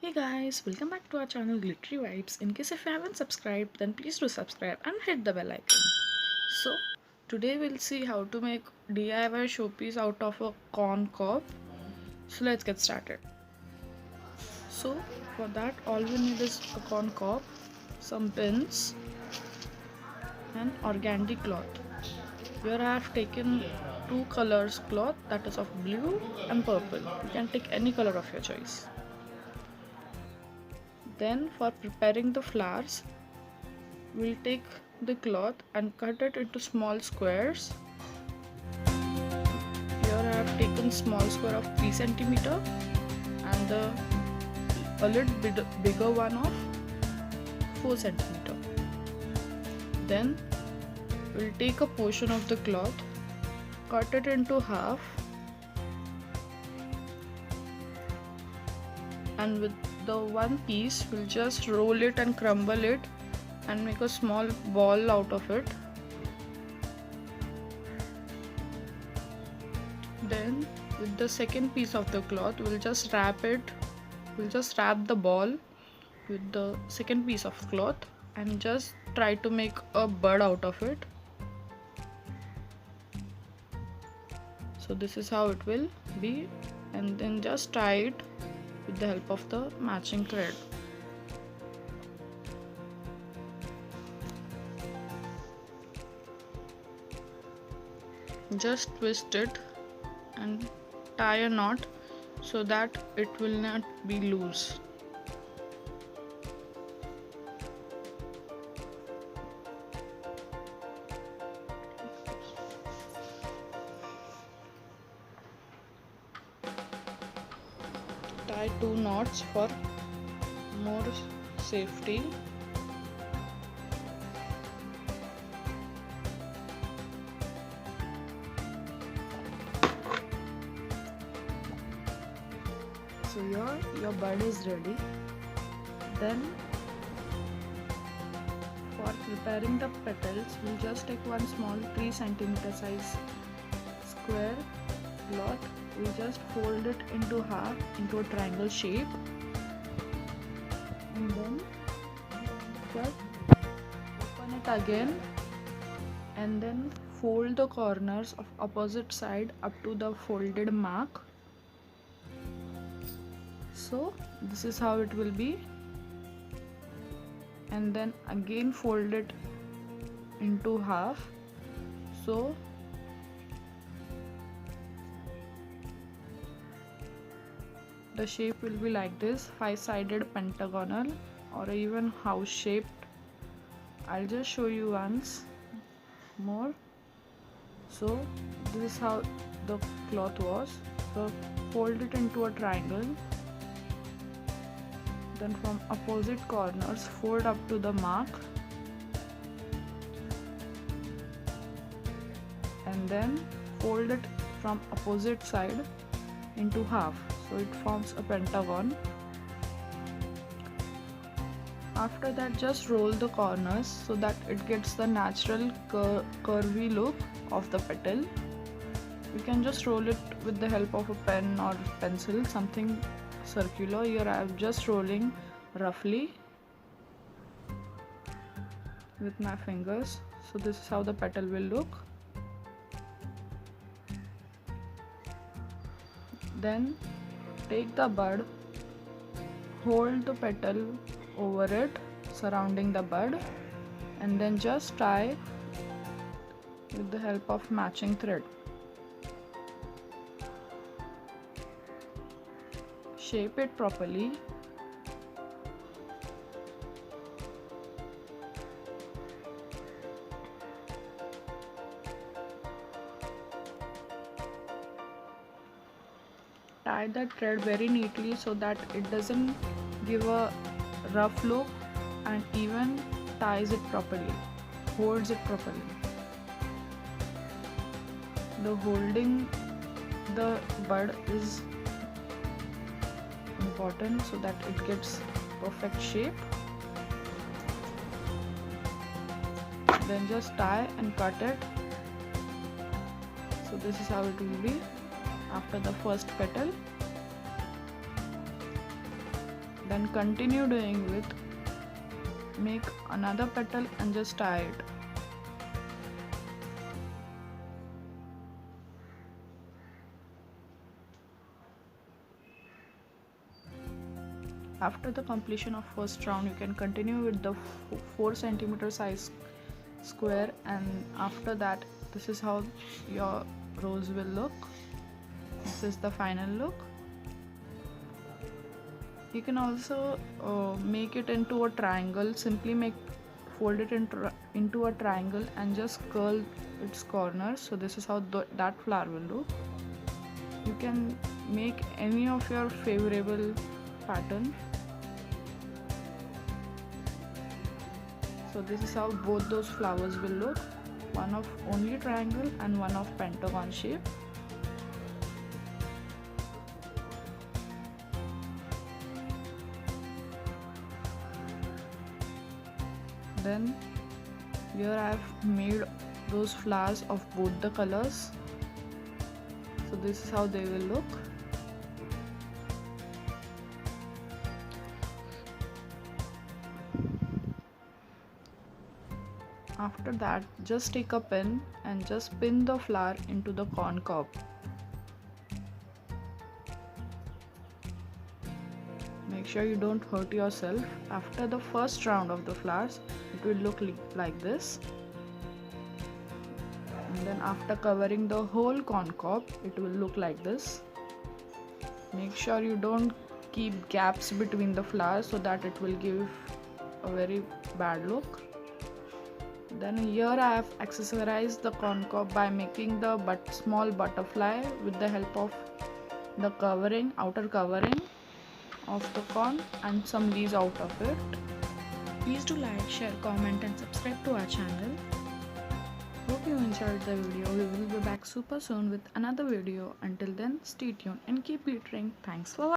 Hey guys, welcome back to our channel Glittery Vibes. In case if you haven't subscribed, then please do subscribe and hit the bell icon. So, today we'll see how to make DIY showpiece out of a corn cob. So, let's get started. So, for that, all we need is a corn cob, some pins, and organdy cloth. Here I have taken two colors cloth, that is of blue and purple. You can take any color of your choice. Then for preparing the flowers, we'll take the cloth and cut it into small squares. Here I have taken small square of 3 centimeter and a little bit bigger one of 4 centimeter. Then we'll take a portion of the cloth, cut it into half, and with the one piece we'll just roll it and crumble it and make a small ball out of it. Then with the second piece of the cloth we'll just wrap the ball with the second piece of cloth and just try to make a bud out of it. So this is how it will be, and then just tie it with the help of the matching thread. Just twist it and tie a knot so that it will not be loose. Tie 2 knots for more safety. So your bud is ready. Then for preparing the petals, we'll just take one small 3 centimeter size square cloth. We'll just fold it into half into a triangle shape, and then just open it again and then fold the corners of opposite side up to the folded mark. So this is how it will be, and then again fold it into half. So the shape will be like this, 5-sided pentagonal or even house shaped. I'll just show you once more. So this is how the cloth was. So fold it into a triangle, then from opposite corners fold up to the mark, and then fold it from opposite side into half, so it forms a pentagon. After that, just roll the corners so that it gets the natural curvy look of the petal. You can just roll it with the help of a pen or pencil, something circular. Here I am just rolling roughly with my fingers. So this is how the petal will look. Then take the bud, hold the petal over it surrounding the bud, and then just tie with the help of matching thread. Shape it properly. Tie the thread very neatly so that it doesn't give a rough look, and even ties it properly, holds it properly. The holding the bud is important so that it gets perfect shape. Then just tie and cut it. So this is how it will be after the first petal. Then continue doing with, make another petal and just tie it. After the completion of first round, you can continue with the 4 centimeter size square, and after that this is how your rose will look. This is the final look. You can also make it into a triangle. Simply fold it into a triangle and just curl its corners. So this is how that flower will look. You can make any of your favorable pattern. So this is how both those flowers will look, one of only triangle and one of pentagon shape. Then here I have made those flowers of both the colors. So this is how they will look. After that, just take a pin and just pin the flower into the corn cob. Make sure you don't hurt yourself. After the first round of the flowers, it will look like this. And then after covering the whole corn cob, it will look like this. Make sure you don't keep gaps between the flowers so that it will give a very bad look. Then here I have accessorized the corn cob by making the small butterfly with the help of the outer covering of the corn and some leaves out of it. Please do like, share, comment and subscribe to our channel. Hope you enjoyed the video. We will be back super soon with another video. Until then, stay tuned and keep glittering. Thanks for watching.